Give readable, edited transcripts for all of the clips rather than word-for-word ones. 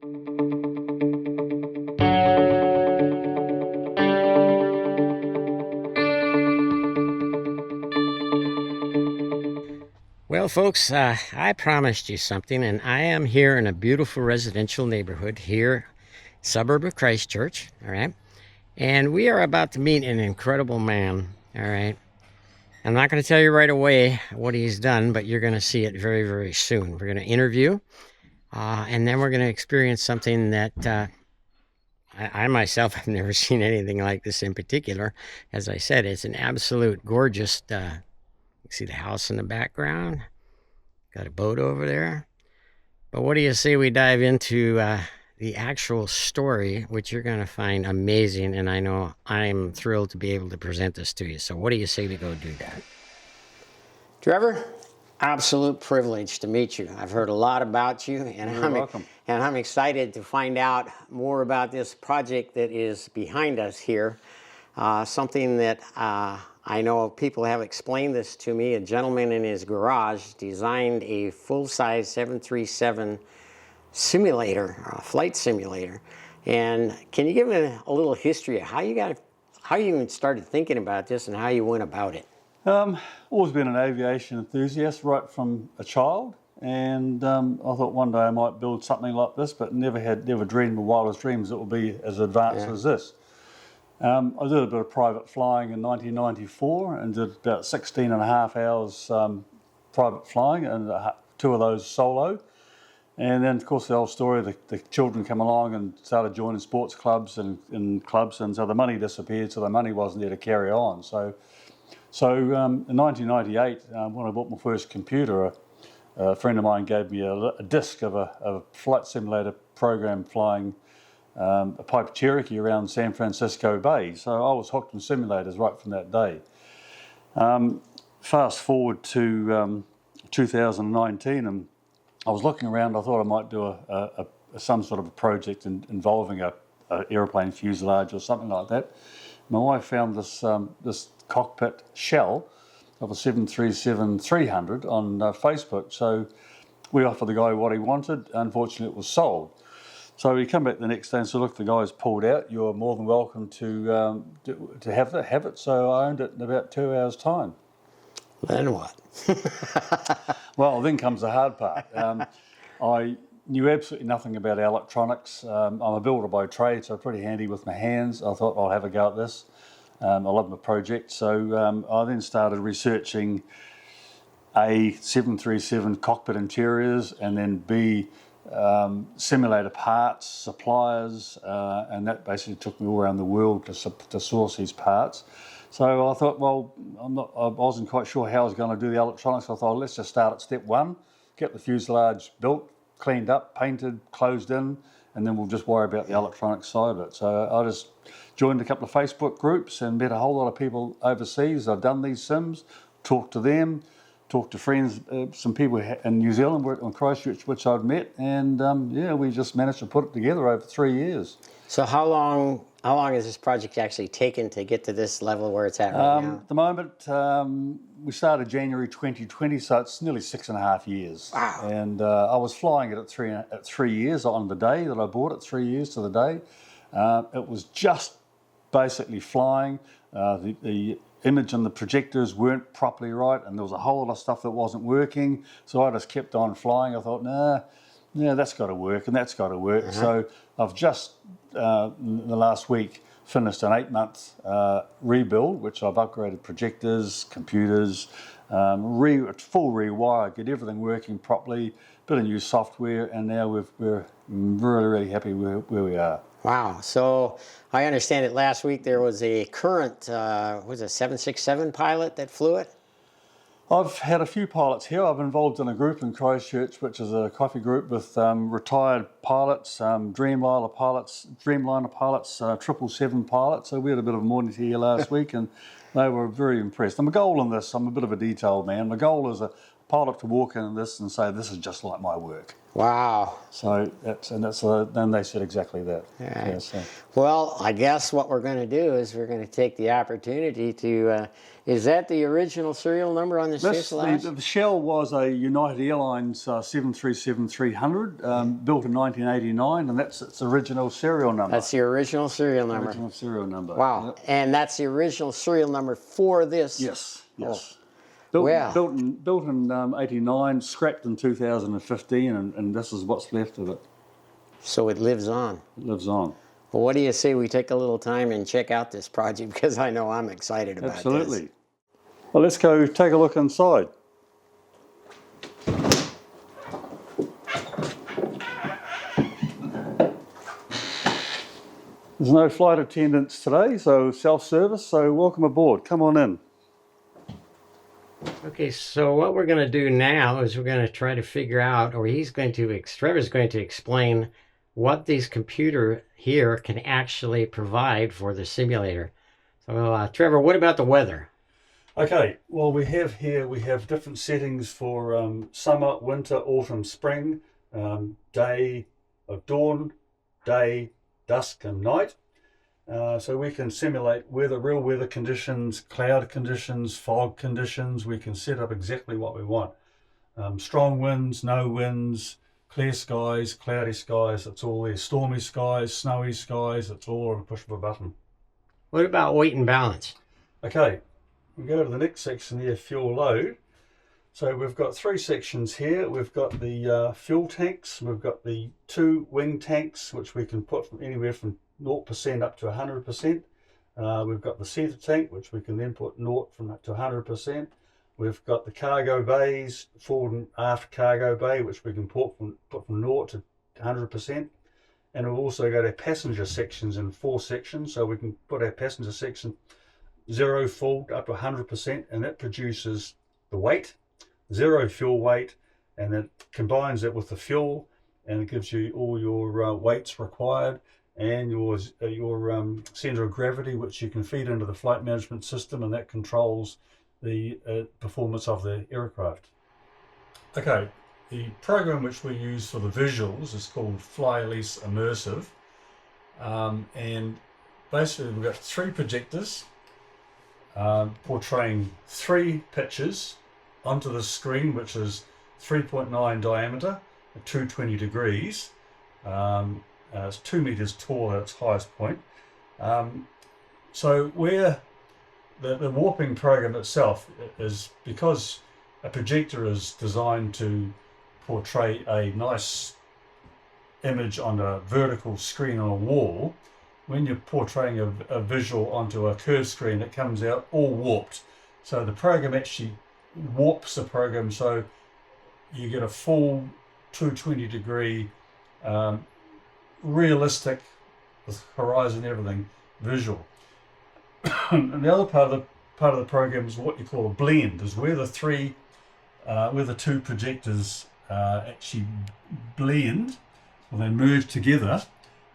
Well, folks, I promised you something, and I am here in a beautiful residential neighborhood here, suburb of Christchurch, all right? And we are about to meet an incredible man, all right? I'm not going to tell you right away what he's done, but you're going to see it very, very soon. We're going to interview, and then we're going to experience something that I myself have never seen anything like this in particular. As I said, it's an absolute gorgeous, you see the house in the background. Got a boat over there. But what do you say we dive into the actual story, which you're going to find amazing, and I know I'm thrilled to be able to present this to you. So what do you say we go do that? Trevor, absolute privilege to meet you. I've heard a lot about you, and I'm excited to find out more about this project that is behind us here. Something that I know people have explained this to me. A gentleman in his garage designed a full-size 737 simulator, a flight simulator. And can you give me a little history of how you even started thinking about this and how you went about it? Always been an aviation enthusiast right from a child, and I thought one day I might build something like this, but never dreamed the wildest dreams it would be as advanced as this. I did a bit of private flying in 1994 and did about 16 and a half hours private flying, and 2 of those solo. And then, of course, the old story, the children come along and started joining sports clubs and clubs, and so the money disappeared, so the money wasn't there to carry on. So in 1998, when I bought my first computer, a friend of mine gave me a disc of a flight simulator program flying a Piper Cherokee around San Francisco Bay. So I was hooked on simulators right from that day. Fast forward to 2019, and I was looking around. I thought I might do some sort of a project involving a airplane fuselage or something like that. My wife found this cockpit shell of a 737-300 on Facebook. So we offered the guy what he wanted. Unfortunately, it was sold. So we come back the next day and said, look, the guy's pulled out. You're more than welcome to have it. So I owned it in about 2 hours' time. Then what? Well, then comes the hard part. I knew absolutely nothing about electronics. I'm a builder by trade, so pretty handy with my hands. I thought I'll have a go at this. I love my project. So I then started researching A, 737 cockpit interiors, and then B, simulator parts, suppliers, and that basically took me all around the world to source these parts. So I thought, well, I wasn't quite sure how I was going to do the electronics. I thought, let's just start at step 1, get the fuselage built, cleaned up, painted, closed in, and then we'll just worry about the electronic side of it. So I just joined a couple of Facebook groups and met a whole lot of people overseas. I've done these sims, talked to them, talked to friends, some people in New Zealand, on Christchurch, which I'd met, and we just managed to put it together over 3 years. So how long has this project actually taken to get to this level where it's at right now? At the moment, we started January 2020, so it's nearly 6.5 years. Wow. And I was flying it at 3 years on the day that I bought it, 3 years to the day. It was just basically flying. The image and the projectors weren't properly right, and there was a whole lot of stuff that wasn't working. So I just kept on flying. I thought, that's got to work, and that's got to work. Uh-huh. So I've just, in the last week, finished an 8-month rebuild, which I've upgraded projectors, computers, full rewire, get everything working properly, bit of new software, and now we're really, really happy where we are. Wow. So I understand that last week there was a current, was it a 767 pilot that flew it? I've had a few pilots here. I've involved in a group in Christchurch, which is a coffee group with retired pilots, Dreamliner pilots, 777 pilots. So we had a bit of a morning here last week, and they were very impressed. And my goal in this, I'm a bit of a detailed man. My goal is a pilot to walk in this and say, this is just like my work. Wow. So then they said exactly that. Right. Yeah, so. Well, I guess what we're going to do is we're going to take the opportunity to, is that the original serial number on this fuselage? The shell was a United Airlines 737-300, built in 1989, and that's its original serial number. That's the original serial number. Original serial number. Wow. Yep. And that's the original serial number for this? Yes, yes. Oh. Built in 89, scrapped in 2015, and this is what's left of it. So it lives on. It lives on. Well, what do you say we take a little time and check out this project, because I know I'm excited about Absolutely. this. Well, let's go take a look inside. There's no flight attendants today, so self-service, so welcome aboard. Come on in. Okay, so what we're going to do now is we're going to try to figure out, or Trevor's going to explain what these computer here can actually provide for the simulator. So Trevor, what about the weather? Okay, well we have different settings for summer, winter, autumn, spring, day of dawn, day, dusk and night. So we can simulate real weather conditions, cloud conditions, fog conditions. We can set up exactly what we want. Strong winds, no winds, clear skies, cloudy skies, it's all there. Stormy skies, snowy skies, it's all on a push of a button. What about weight and balance? Okay, we go to the next section here, fuel load. So we've got three sections here. We've got the fuel tanks, we've got the two wing tanks, which we can put from anywhere from 0% up to 100%. We've got the center tank, which we can then put 0 from up to 100%. We've got the cargo bays, forward and aft cargo bay, which we can put from 0 to 100%. And we've also got our passenger sections in 4 sections, so we can put our passenger section 0 full up to 100%, and that produces the weight, 0 fuel weight, and it combines it with the fuel, and it gives you all your weights required, and your center of gravity, which you can feed into the flight management system, and that controls the performance of the aircraft. Okay, the program which we use for the visuals is called Fly Less Immersive, and basically we've got 3 projectors portraying 3 pictures onto the screen, which is 3.9 diameter at 220 degrees. It's 2 meters tall at its highest point. So where the warping program itself is, because a projector is designed to portray a nice image on a vertical screen on a wall, when you're portraying a visual onto a curved screen, it comes out all warped. So the program actually warps the program, so you get a full 220 degree realistic, with horizon and everything, visual. And the other part of the program is what you call a blend, is where the 2 projectors actually blend, or they merge together,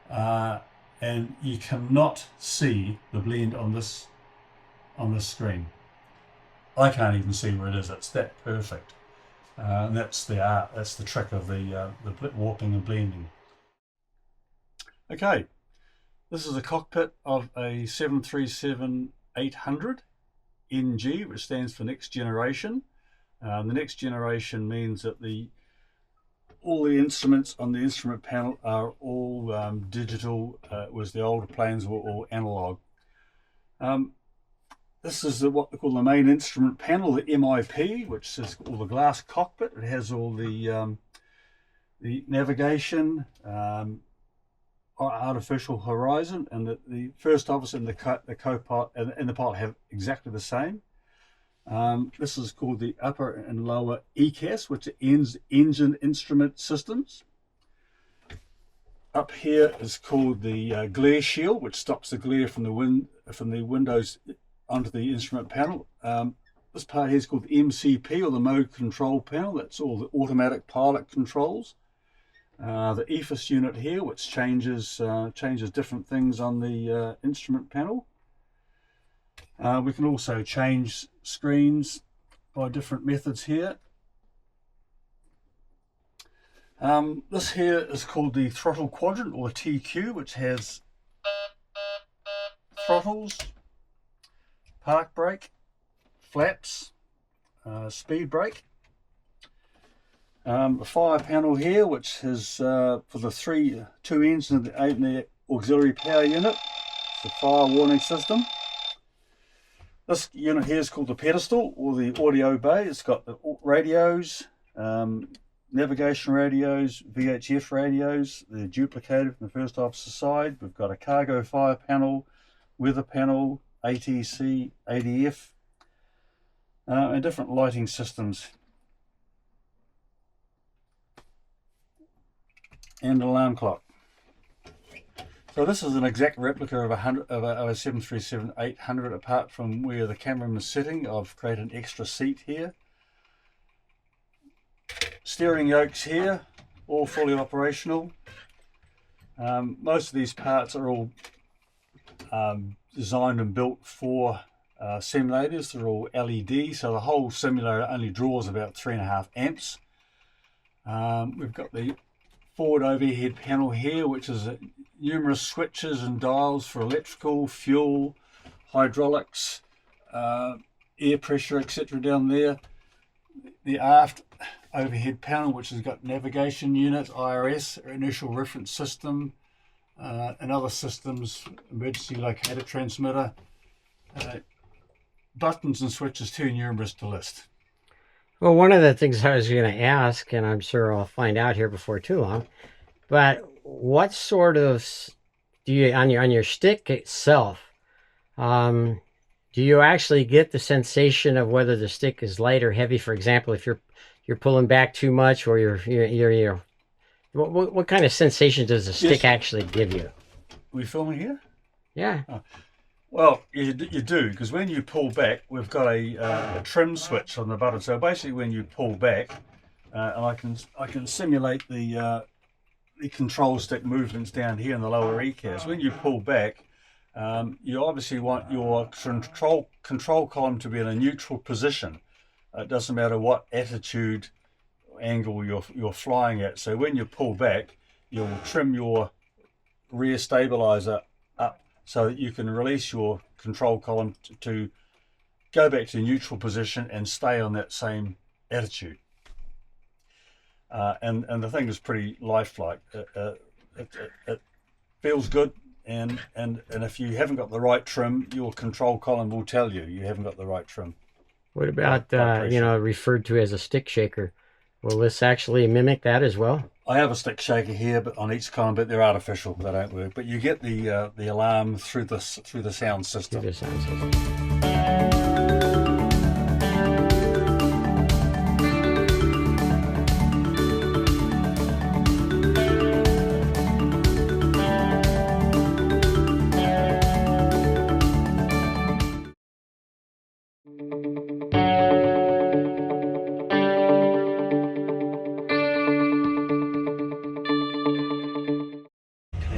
and you cannot see the blend on this screen. I can't even see where it is. It's that perfect, and that's the art. That's the trick of the warping and blending. Okay, this is a cockpit of a 737-800 NG, which stands for next generation. The next generation means that all the instruments on the instrument panel are all digital, whereas the older planes were all analog. This is what they call the main instrument panel, the MIP, which is all the glass cockpit. It has all the navigation, artificial horizon, and the first officer and the co-pilot and the pilot have exactly the same. This is called the upper and lower ECAS, which is engine instrument systems. Up here is called the glare shield, which stops the glare from the windows onto the instrument panel. This part here is called the MCP, or the mode control panel. That's all the automatic pilot controls. The EFIS unit here, which changes different things on the instrument panel. We can also change screens by different methods here. This here is called the throttle quadrant, or the TQ, which has throttles, park brake, flaps, speed brake. The fire panel here, which is for the two ends of the auxiliary power unit. It's the fire warning system. This unit here is called the pedestal, or the audio bay. It's got the radios, navigation radios, VHF radios. They're duplicated from the first officer side. We've got a cargo fire panel, weather panel, ATC, ADF, and different lighting systems. And an alarm clock. So this is an exact replica of a 737-800, apart from where the cameraman is sitting. I've created an extra seat here. Steering yokes here, all fully operational. Most of these parts are all designed and built for simulators. They're all LED, so the whole simulator only draws about 3.5 amps. We've got the forward overhead panel here, which is numerous switches and dials for electrical, fuel, hydraulics, air pressure, etc. down there. The aft overhead panel, which has got navigation unit, IRS, initial reference system, and other systems, emergency locator transmitter, buttons and switches too numerous to list. Well, one of the things I was going to ask, and I'm sure I'll find out here before too long, but what sort of do you on your stick itself? Do you actually get the sensation of whether the stick is light or heavy? For example, if you're pulling back too much, or you're what kind of sensation does the stick actually give you? Are we filming here? Yeah. Oh. Well, you do, because when you pull back, we've got a trim switch on the button. So basically, when you pull back, and I can simulate the control stick movements down here in the lower ECAS. When you pull back, you obviously want your control column to be in a neutral position. It doesn't matter what attitude, angle you're flying at. So when you pull back, you'll trim your rear stabilizer up, so that you can release your control column to go back to neutral position and stay on that same attitude. And the thing is pretty lifelike. It feels good, and if you haven't got the right trim, your control column will tell you haven't got the right trim. What about referred to as a stick shaker? Will this actually mimic that as well? I have a stick shaker here, but on each column, but they're artificial. They don't work. But you get the alarm through the sound system. Through the sound system.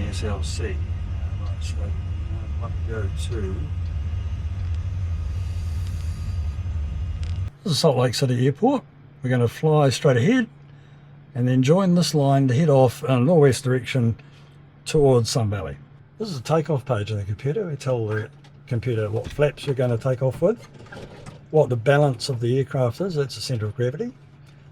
KSLC. Right, so up we go to. This is Salt Lake City Airport. We're going to fly straight ahead and then join this line to head off in a northwest direction towards Sun Valley. This is a takeoff page on the computer. We tell the computer what flaps we're going to take off with, what the balance of the aircraft is. That's the centre of gravity.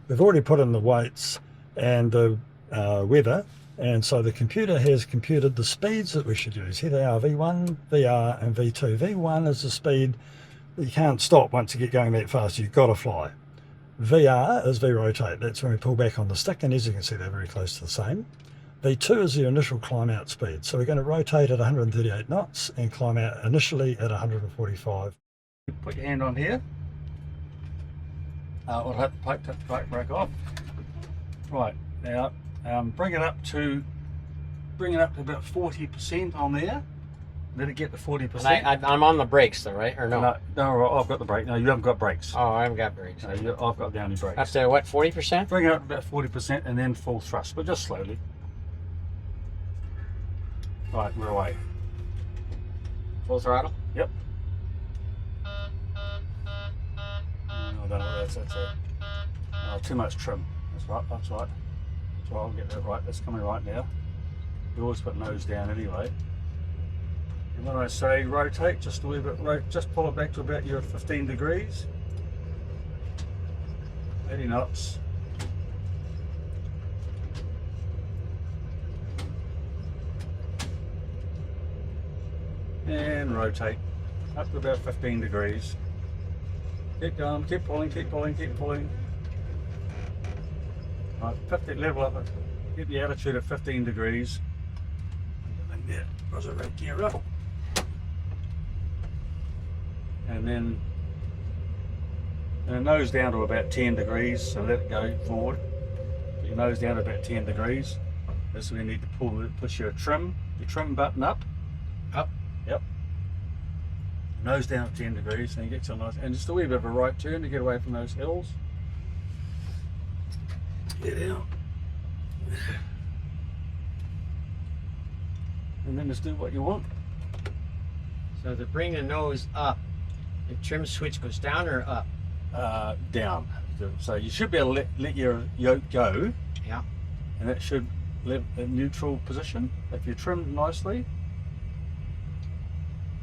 We've already put in the weights and the weather, and so the computer has computed the speeds that we should use. Here they are: V1, VR and V2. V1 is the speed that you can't stop once you get going that fast. You've got to fly. VR is V-rotate. That's when we pull back on the stick, and as you can see, they're very close to the same. V2 is the initial climb out speed. So we're going to rotate at 138 knots and climb out initially at 145. Put your hand on here. We'll have to take the brake off. Right, now bring it up to about 40% on there. Let it get to 40%. I'm on the brakes though, right? Or no? No, I've got the brake. No, you haven't got brakes. Oh, I haven't got brakes. No, I've got the only brakes. Up to what, 40%? Bring it up to about 40% and then full thrust, but just slowly. Right, we're away. Full throttle? Yep. No, that's it. Too much trim. That's right, that's right. So I'll get that right. That's coming right now. You always put nose down anyway. And when I say rotate, just a little bit, just pull it back to about your 15 degrees. 80 knots. And rotate up to about 15 degrees. Keep going, keep pulling, keep pulling, keep pulling. Right, 50, level up it. Get the attitude at 15 degrees. And there, was it right gear up. And then nose down to about 10 degrees, so let it go forward. Put your nose down to about 10 degrees. That's when you need to push your trim button up. Up. Yep. Nose down at 10 degrees, and you get some nice, and just a wee bit of a right turn to get away from those hills. Get out. And then just do what you want. So to bring the nose up, the trim switch goes down or up? Down. So you should be able to let your yoke go. Yeah. And that should let a neutral position if you're trimmed nicely.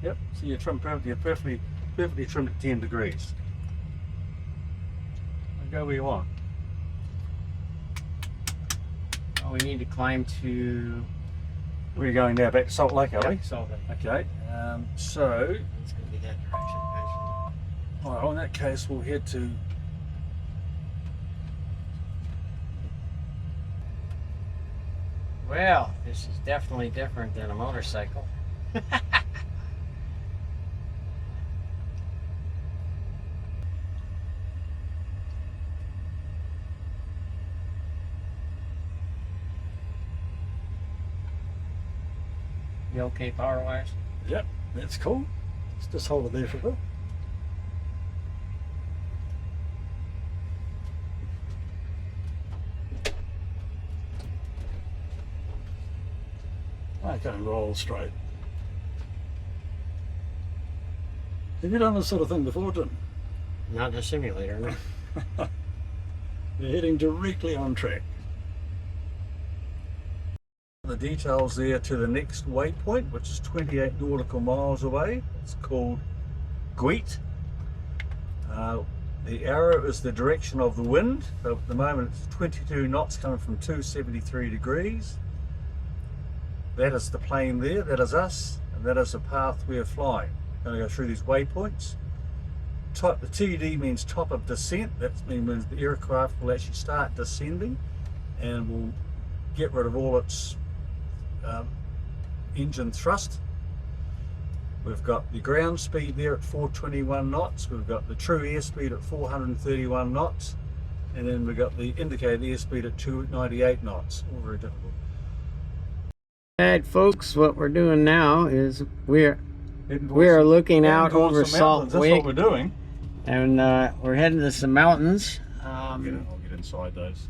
Yep, so you're trimmed perfectly, you're perfectly trimmed at 10 degrees. And go where you want. Oh, we need to climb to... Where are you going now? Back to Salt Lake, are we? Salt Lake. Okay, so... It's going to be that direction eventually. Well, in that case, we'll head to... Well, this is definitely different than a motorcycle. You okay power-wise? Yep, that's cool. Let's just hold it there for a bit. I can roll straight. Have you done this sort of thing before, Tim? Not in a simulator, no. You're heading directly on track. The details there to the next waypoint, which is 28 nautical miles away. It's called Gweet. The arrow is the direction of the wind. So at the moment it's 22 knots coming from 273 degrees. That is the plane there, that is us, and that is the path we are flying. We're going to go through these waypoints. The TD means top of descent. That means the aircraft will actually start descending and will get rid of all its engine thrust. We've got the ground speed there at 421 knots. We've got the true airspeed at 431 knots. And then we've got the indicated airspeed at 298 knots. All very difficult. Alright folks, what we're doing now is we are looking out over Salt Lake. That's what we're doing. And we're heading to some mountains. I'll get inside those.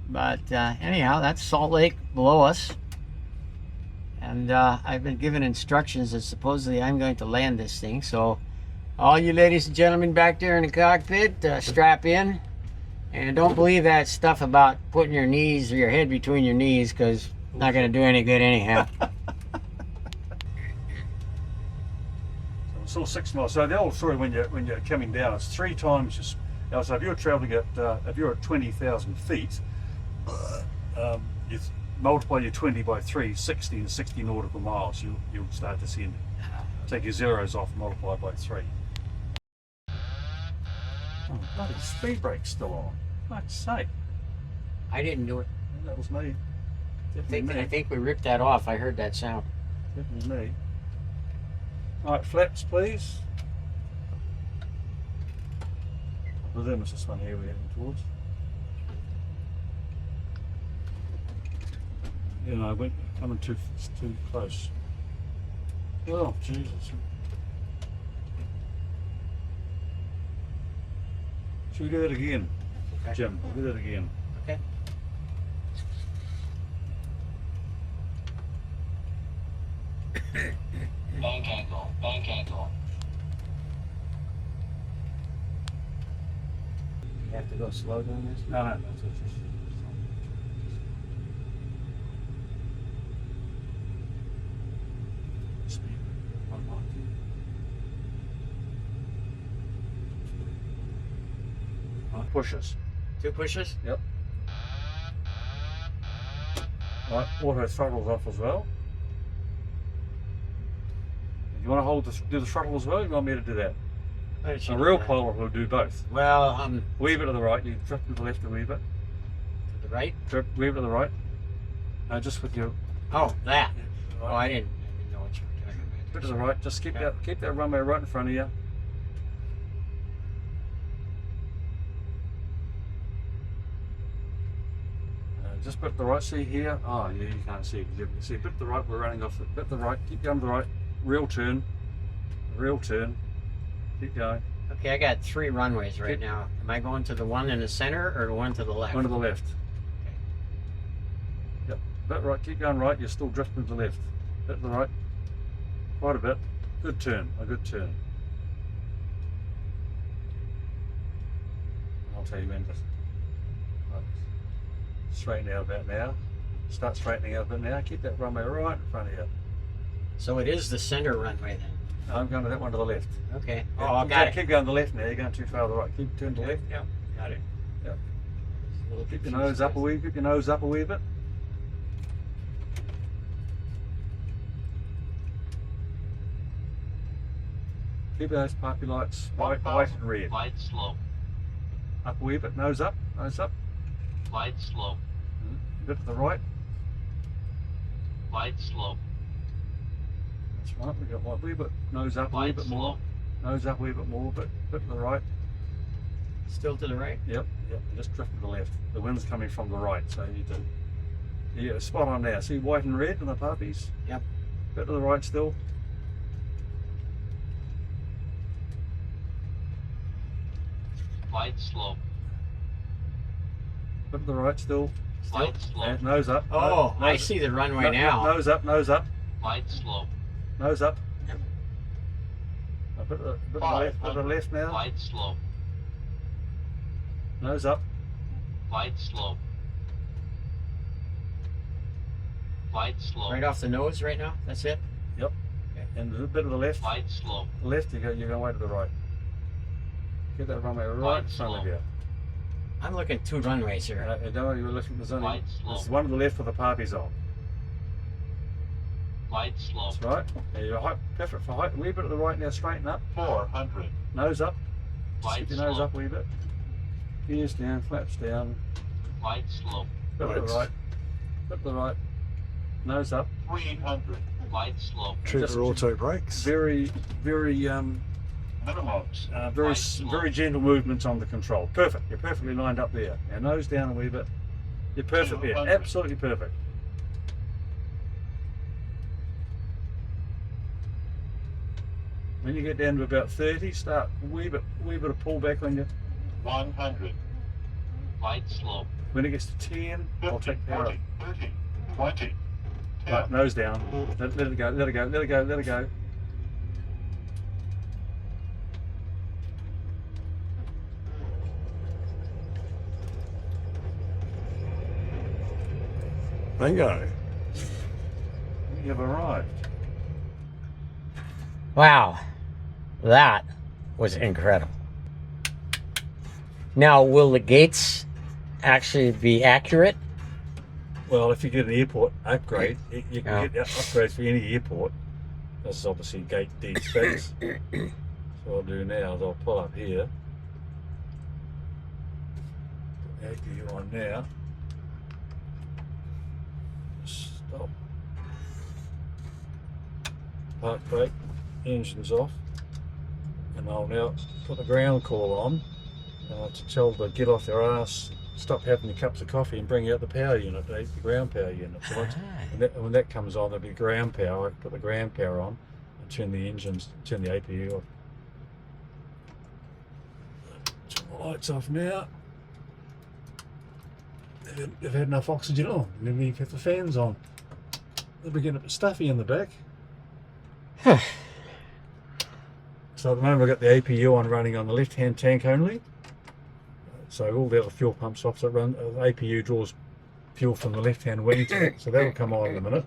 But anyhow, that's Salt Lake below us. And I've been given instructions that supposedly I'm going to land this thing. So all you ladies and gentlemen back there in the cockpit, strap in. And don't believe that stuff about putting your knees or your head between your knees, because it's not going to do any good anyhow. So 6 miles. So the old story when you're coming down, it's 3 times just. So if you're traveling at if you're at 20,000 feet, you multiply your 20 by 3, 60 and 60 nautical miles. You'll start descending. Take your zeros off, multiply by 3. Oh, bloody speed brake's still on. Fuck's sake. I didn't do it. That was me. I think we ripped that off. I heard that sound. Definitely me. Alright, flaps please. I presume it's this one here we're heading towards. Yeah, no, I went coming too close. Oh, Jesus. Should we do that again? Okay. Jim, do that again. Okay. Bank angle, bank angle. You have to go slow doing this? No. pushes. 2 pushes? Yep. Right, auto throttle's off as well. You want to do the throttle as well? You want me to do that? A real pilot will do both. Well, Weave it to the right. You drift to the left a wee bit. to the right? Weave it to the right. No, just with your. Oh, that. Right. Oh, I didn't know what you were talking about. Bit to the right. Just keep that runway right in front of you. Just bit to the right. See here. Oh, yeah, you can't see. You can see bit to the right. We're running off. Bit to the right. Keep going to the right. Real turn. Real turn. Keep going. Okay, I got 3 runways right now. Am I going to the one in the center or the one to the left? One to the left. Yep. Bit right. Keep going right. You're still drifting to the left. Bit to the right. Quite a bit. Good turn. A good turn. I'll tell you when to right. Straighten out about now. Start straightening out a bit now. Keep that runway right in front of you. So it is the center runway then? I'm going to that one to the left. Okay. Yeah, Oh, I got it. Keep going to the left now. You're going too far to the right. Keep turn to the left. Yeah, got it. Yep. Keep your nose up a wee. Keep your nose up a wee bit. Keep those puppy lights white and red. Flight slope. Up a wee bit. Nose up. Nose up. Flight slope. A bit to the right. Flight slope. That's right. We got one wee bit. Nose up a wee Flight bit more. slope. Nose up a wee bit more. Bit to the right. Still to the right? Yep. Just drift to the left. The wind's coming from the right, so you do. Yeah, spot on now. See white and red in the puppies? Yep. Bit to the right still. Flight slope. Bit to the right still. Flight slope. And nose up. Oh, nose, I see the runway now. Nose up, nose up, Flight slope. nose up. Yep. A bit to the left now. Flight slope. Nose up. Flight slope. Flight slope. Right off the nose right now? That's it? Yep. Okay. And a bit to the left. Flight slope. The left, you're going way to the right. Get that runway right in front of you. I'm looking 2 runways here. Don't you listen, there's only Flight slope. there's one to the left with the parties on. Flight slope. That's right. Yeah, you're height, perfect for height. A wee bit to the right now, straighten up. 400. Nose up. Just Flight keep your nose slope. up a wee bit. Ears down, flaps down. Flight slope. Bit to the right. Bit to the right. Nose up. 300. Flight slope. Trigger auto brakes. Very Minimums. very Flight slope. very gentle movements on the control. Perfect. You're perfectly lined up there. Now nose down a wee bit. You're perfect there. 200. Absolutely perfect. When you get down to about 30, start a wee bit of pull back on you. 100. Flight slope. When it gets to 10, I'll 50, take power up. 40, 30, 20. 10. Right, nose down. Let it go. Let it go. Let it go. Let it go. Bingo. You've arrived. Wow. That was incredible. Now, will the gates actually be accurate? Well, if you get an airport upgrade, you can Yeah. get upgrades for any airport. This is obviously gate D specs. So what I'll do now is I'll pull up here. Put APU on now. Stop. Park brake. Engine's off. And I'll now put the ground call on. To tell them to get off their ass, stop having your cups of coffee and bring out the power unit, the ground power unit. So when that comes on, there'll be ground power. Put the ground power on and turn the engines, turn the APU off. Turn the lights off now. They've had enough oxygen on, and then we have the fans on. They'll be getting a bit stuffy in the back. So at the moment I've got the APU on running on the left-hand tank only. So all the other fuel pumps off, so the APU draws fuel from the left-hand wing tank, so that'll come on in a minute.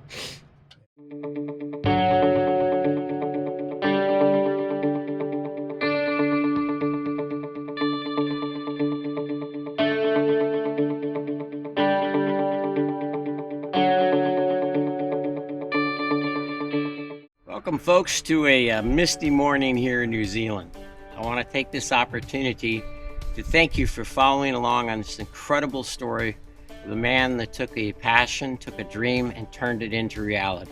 Welcome, folks, to a misty morning here in New Zealand. I want to take this opportunity to thank you for following along on this incredible story of the man that took a passion, took a dream, and turned it into reality.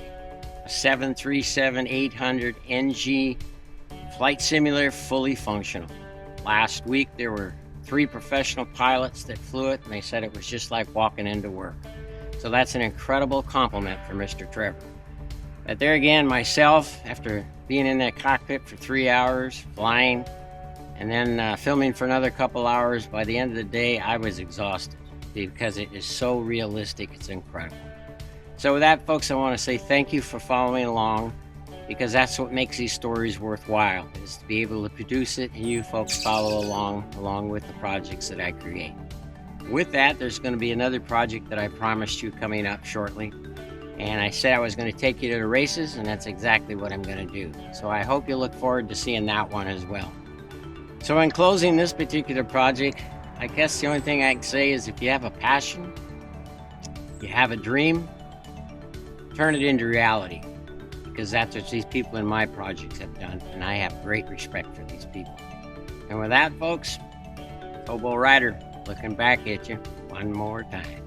A 737-800 NG flight simulator, fully functional. Last week, there were 3 professional pilots that flew it, and they said it was just like walking into work. So that's an incredible compliment for Mr. Trevor. But there again, myself, after being in that cockpit for 3 hours, flying, and then filming for another couple hours, by the end of the day, I was exhausted because it is so realistic, it's incredible. So with that, folks, I want to say thank you for following along, because that's what makes these stories worthwhile, is to be able to produce it and you folks follow along with the projects that I create. With that, there's going to be another project that I promised you coming up shortly. And I said I was going to take you to the races, and that's exactly what I'm going to do. So I hope you look forward to seeing that one as well. So in closing this particular project, I guess the only thing I can say is if you have a passion, you have a dream, turn it into reality. Because that's what these people in my projects have done, and I have great respect for these people. And with that, folks, Hobo Rider looking back at you one more time.